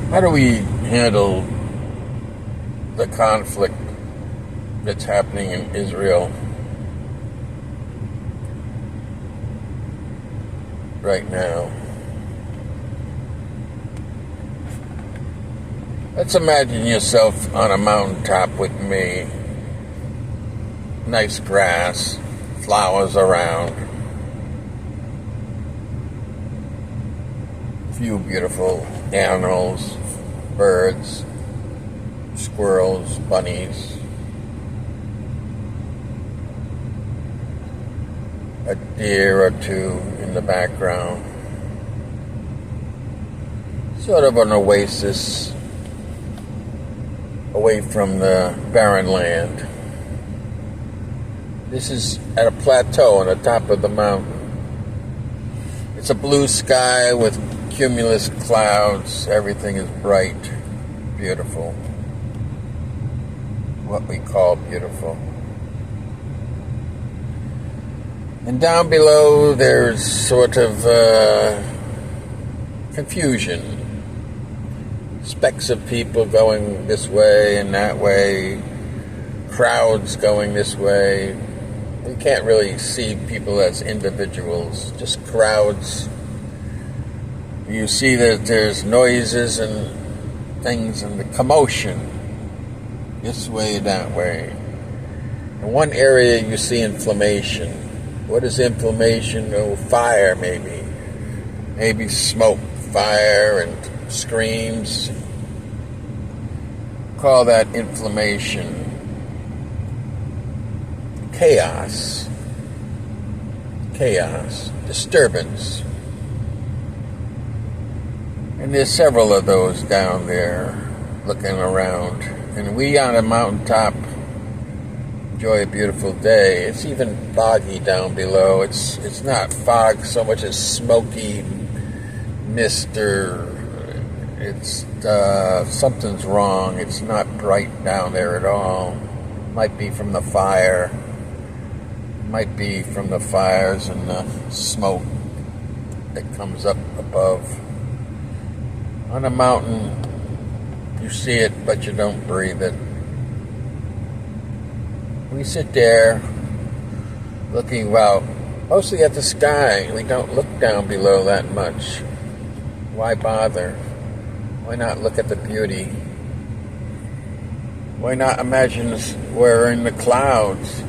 How do we handle the conflict that's happening in Israel right now? Let's imagine yourself on a mountaintop with me. Nice grass, flowers around, few beautiful animals, birds, squirrels, bunnies, a deer or two in the background. Sort of an oasis away from the barren land. This is at a plateau on the top of the mountain. It's a blue sky with cumulus clouds. Everything is bright, beautiful. What we call beautiful. And down below there's sort of confusion. Specks of people going this way and that way. Crowds going this way. You can't really see people as individuals, just crowds. You see that there's noises and things and the commotion this way, that way. In one area you see inflammation. What is inflammation? Oh, fire maybe. Maybe smoke, fire, and screams. Call that inflammation. Chaos, disturbance. And there's several of those down there looking around. And we on a mountaintop enjoy a beautiful day. It's even foggy down below. It's not fog so much as smoky mist, or it's something's wrong. It's not bright down there at all. Might be from the fire. Might be from the fires and the smoke that comes up above. On a mountain, you see it, but you don't breathe it. We sit there looking out, mostly at the sky. We don't look down below that much. Why bother? Why not look at the beauty? Why not imagine we're in the clouds?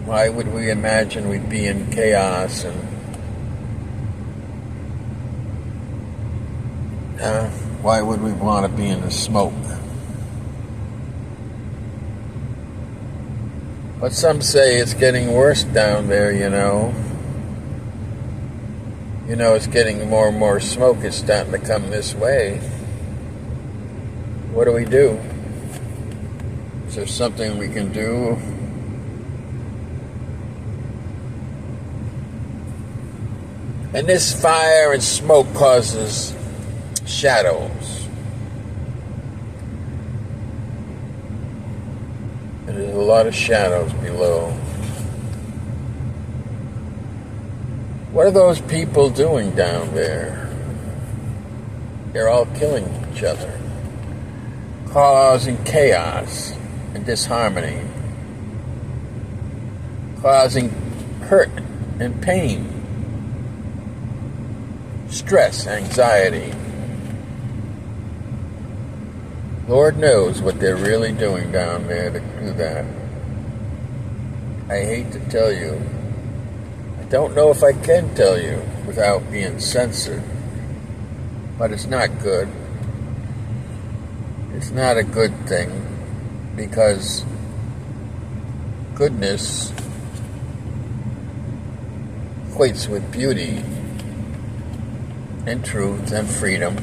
Why would we imagine we'd be in chaos and why would we want to be in the smoke? But some say it's getting worse down there, you know. It's getting more and more smoke. It's starting to come this way. What do we do? Is there something we can do? And this fire and smoke causes shadows. And there's a lot of shadows below. What are those people doing down there? They're all killing each other, causing chaos and disharmony, causing hurt and pain. Stress, anxiety. Lord knows what they're really doing down there to do that. I hate to tell you. I don't know if I can tell you without being censored. But it's not good. It's not a good thing, because goodness equates with beauty and truth and freedom.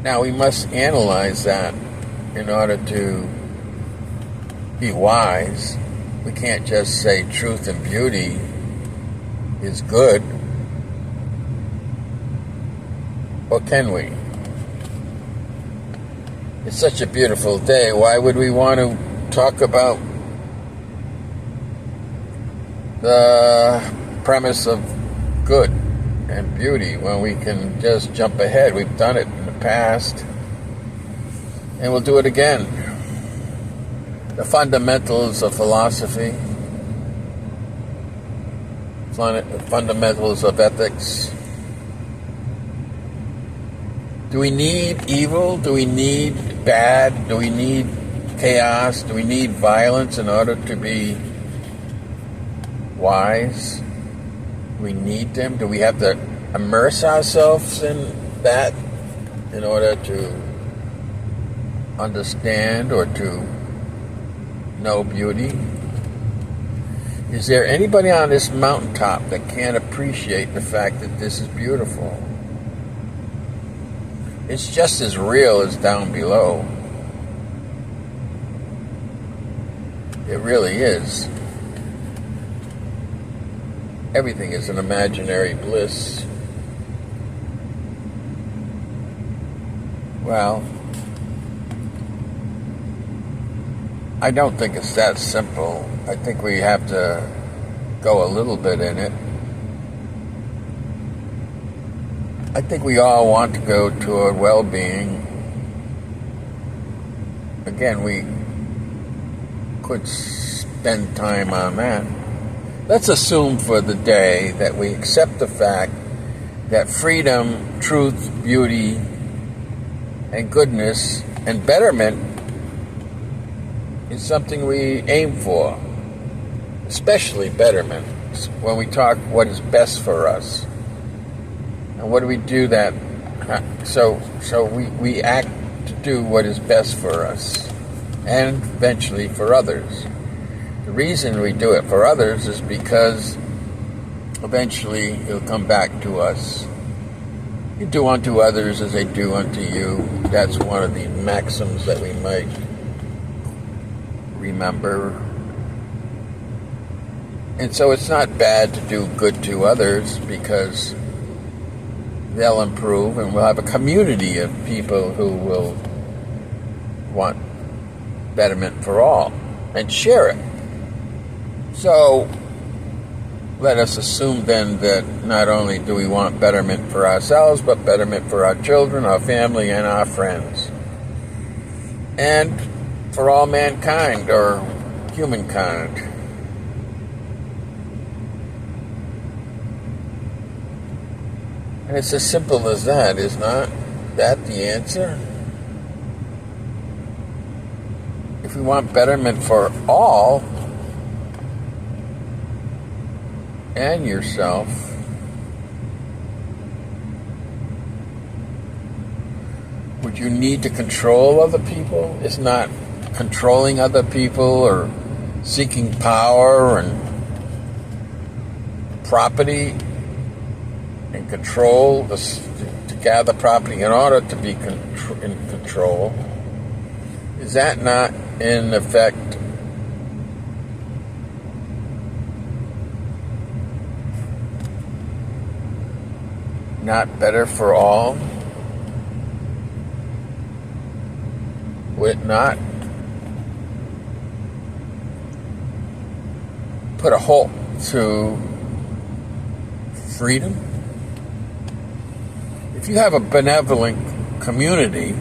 Now we must analyze that in order to be wise. We can't just say truth and beauty is good. Or can we? It's such a beautiful day. Why would we want to talk about the premise of good? and beauty when we can just jump ahead. We've done it in the past, and we'll do it again. The fundamentals of philosophy, fundamentals of ethics. Do we need evil? Do we need bad? Do we need chaos? Do we need violence in order to be wise? Do we need them? Do we have to immerse ourselves in that in order to understand or to know beauty? Is there anybody on this mountaintop that can't appreciate the fact that this is beautiful? It's just as real as down below. It really is. Everything is an imaginary bliss. Well, I don't think it's that simple. I think we have to go a little bit in it. I think we all want to go toward well-being. Again, we could spend time on that. Let's assume for the day that we accept the fact that freedom, truth, beauty, and goodness and betterment is something we aim for, especially betterment, when we talk what is best for us. And what do we do that? So we act to do what is best for us and eventually for others. The reason we do it for others is because eventually it'll come back to us. You do unto others as they do unto you. That's one of the maxims that we might remember. And so it's not bad to do good to others because they'll improve and we'll have a community of people who will want betterment for all and share it. So let us assume then that not only do we want betterment for ourselves, but betterment for our children, our family, and our friends. And for all mankind, or humankind. And it's as simple as that, is not that the answer? If we want betterment for all, and yourself, would you need to control other people? It's not controlling other people or seeking power and property and control to gather property in order to be in control. Is that not in effect not better for all? Would it not put a halt to freedom? If you have a benevolent community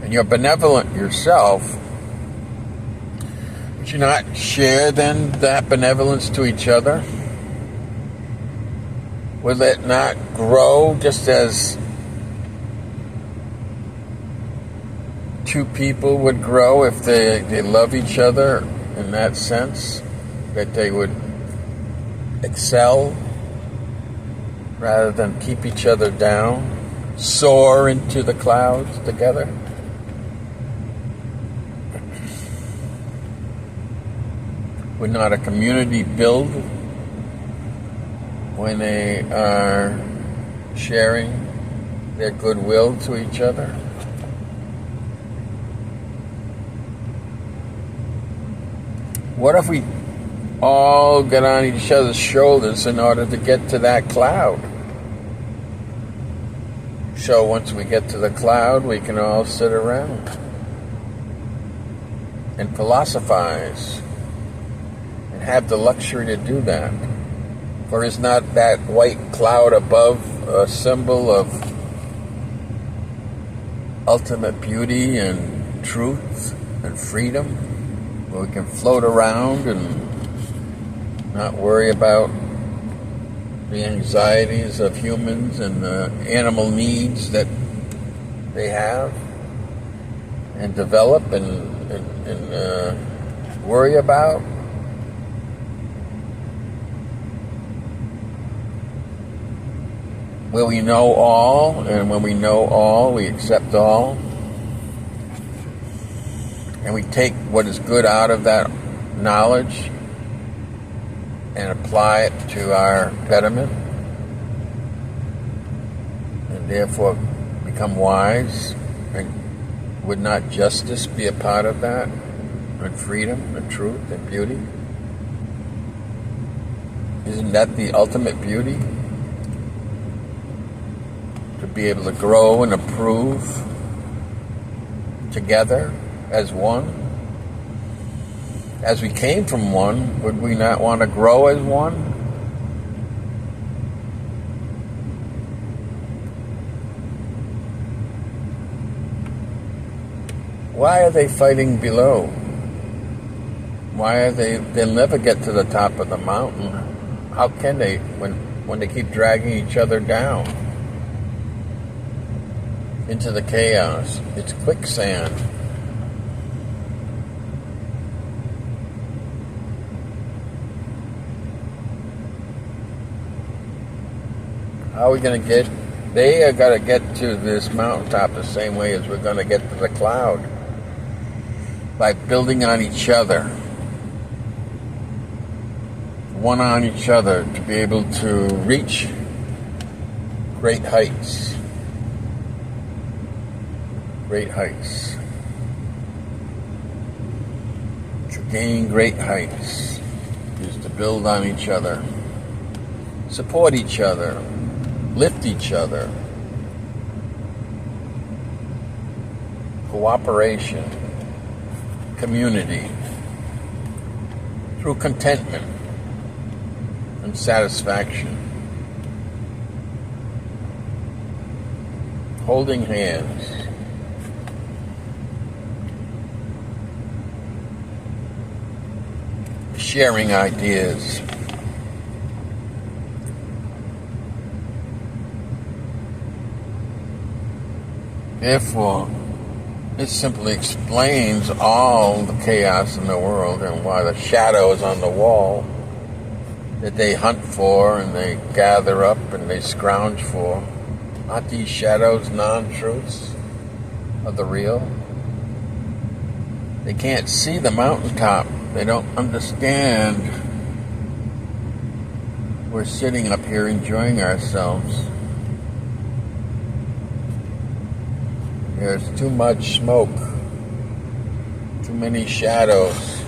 and you're benevolent yourself, would you not share then that benevolence to each other? Will it not grow just as two people would grow if they love each other in that sense? That they would excel rather than keep each other down, soar into the clouds together? Would not a community build when they are sharing their goodwill to each other? What if we all get on each other's shoulders in order to get to that cloud? So once we get to the cloud, we can all sit around and philosophize and have the luxury to do that. For is not that white cloud above a symbol of ultimate beauty and truth and freedom, where we can float around and not worry about the anxieties of humans and the animal needs that they have and develop and worry about? Where we know all, and when we know all, we accept all, and we take what is good out of that knowledge and apply it to our betterment, and therefore become wise. And would not justice be a part of that, and freedom and truth and beauty? Isn't that the ultimate beauty? To be able to grow and improve together as one. As we came from one, would we not want to grow as one? Why are they fighting below? Why are they'll never get to the top of the mountain. How can they when they keep dragging each other down into the chaos? It's quicksand. How are we going to get? They are going to get to this mountaintop the same way as we're going to get to the cloud, by building on each other, one on each other, to be able to reach great heights. Great heights. To gain great heights is to build on each other, support each other, lift each other. Cooperation, community, through contentment and satisfaction. Holding hands. Sharing ideas. Therefore, it simply explains all the chaos in the world and why the shadows on the wall that they hunt for and they gather up and they scrounge for, aren't these shadows non-truths of the real? They can't see the mountaintop. They don't understand we're sitting up here enjoying ourselves. There's too much smoke, too many shadows.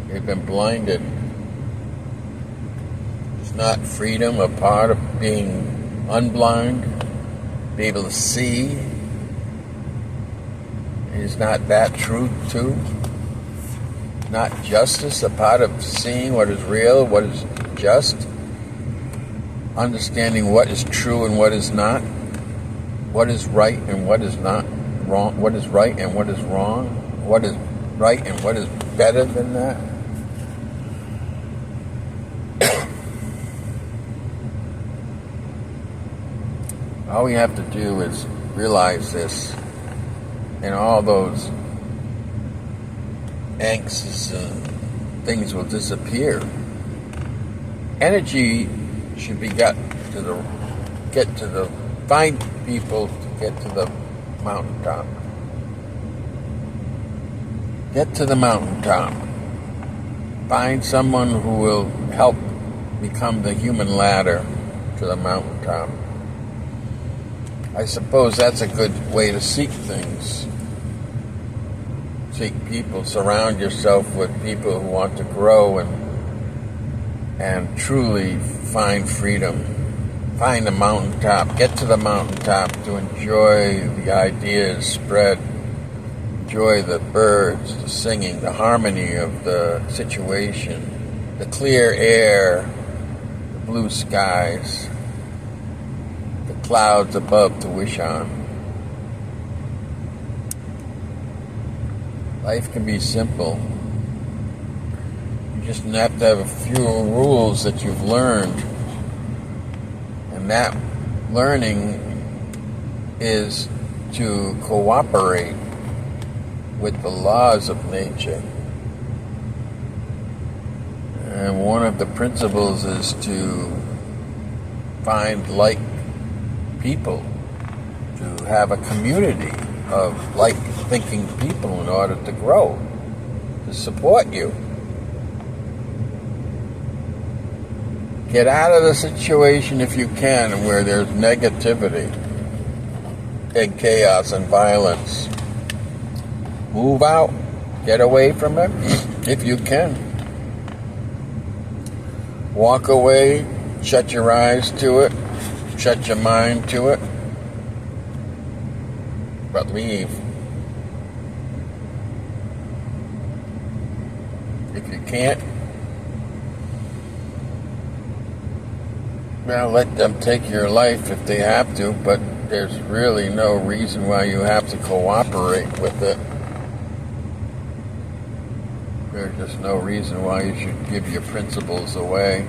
They've been blinded. Is not freedom a part of being unblind, be able to see? Is not that truth too? Not justice a part of seeing what is real, what is just? Understanding what is true and what is not, what is right and what is not wrong, what is right and what is wrong, what is right and what is better than that. All we have to do is realize this, and all those angsts and things will disappear. Energy should be find people to get to the mountaintop. Get to the mountaintop. Find someone who will help become the human ladder to the mountaintop. I suppose that's a good way to seek things. Seek people, surround yourself with people who want to grow and truly find freedom. Find the mountaintop. Get to the mountaintop to enjoy the ideas spread enjoy the birds, the singing, the harmony of the situation, the clear air, the blue skies, the clouds above to wish on. Life can be simple. You just have to have a few rules that you've learned. And that learning is to cooperate with the laws of nature. And one of the principles is to find like people, to have a community of like-thinking people in order to grow, to support you. Get out of the situation if you can where there's negativity and chaos and violence. Move out. Get away from it if you can. Walk away. Shut your eyes to it. Shut your mind to it. But leave. If you can't, well, let them take your life if they have to, but there's really no reason why you have to cooperate with it. There's just no reason why you should give your principles away.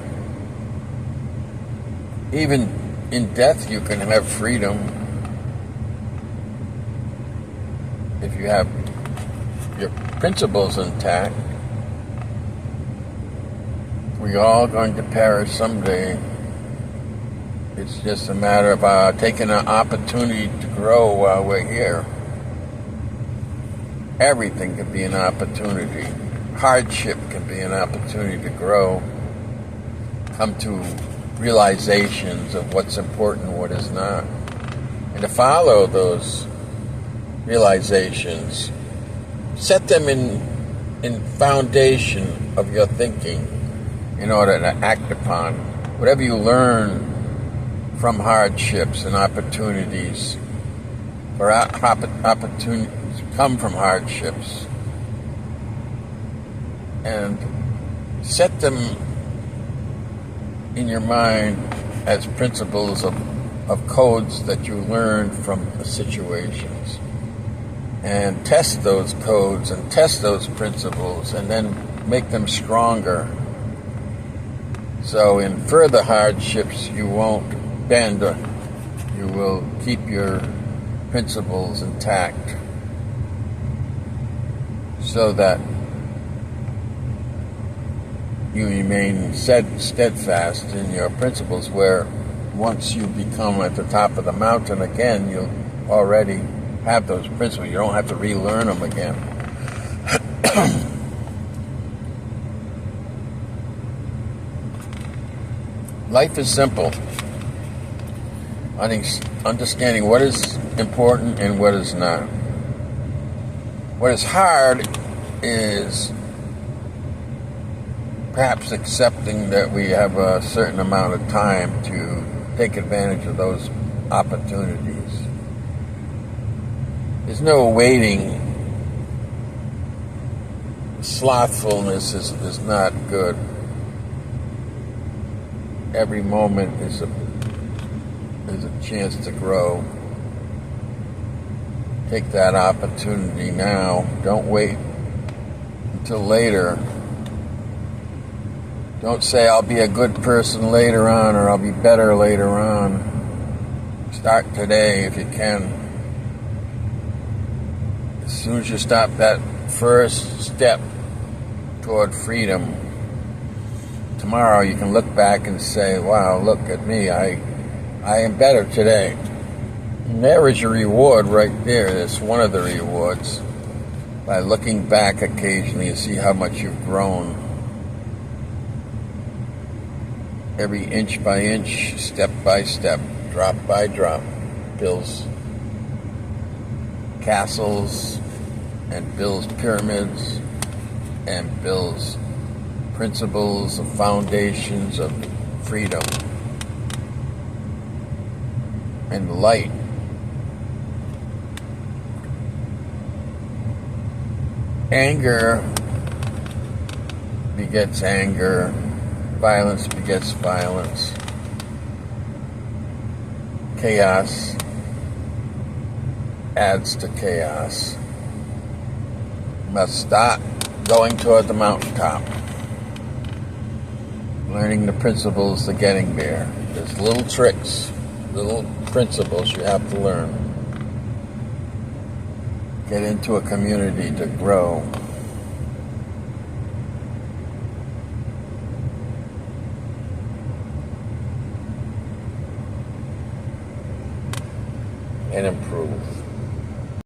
Even in death, you can have freedom if you have your principles intact. We're all going to perish someday. It's just a matter of taking an opportunity to grow while we're here. Everything can be an opportunity. Hardship can be an opportunity to grow. Come to realizations of what's important and what is not. And to follow those realizations, set them in foundation of your thinking in order to act upon. Whatever you learn from hardships and opportunities, or opportunities come from hardships, and set them in your mind as principles of codes that you learned from the situations, and test those codes and test those principles and then make them stronger. So in further hardships you won't bend, you will keep your principles intact so that you remain steadfast in your principles, where once you become at the top of the mountain again, you'll already have those principles. You don't have to relearn them again. Life is simple. Understanding what is important and what is not. What is hard is perhaps accepting that we have a certain amount of time to take advantage of those opportunities. There's no waiting. Slothfulness is not good. Every moment is a chance to grow. Take that opportunity now. Don't wait until later. Don't say, I'll be a good person later on, or I'll be better later on. Start today if you can. As soon as you stop that first step toward freedom, tomorrow you can look back and say, wow, look at me, I am better today. And there is your reward right there. That's one of the rewards. By looking back occasionally and see how much you've grown. Every inch by inch, step by step, drop by drop, builds castles and builds pyramids and builds principles of foundations of freedom and light. Anger begets anger. Violence begets violence. Chaos adds to chaos. Must start going toward the mountaintop. Learning the principles to getting there. There's little tricks, little principles you have to learn. Get into a community to grow. And improve.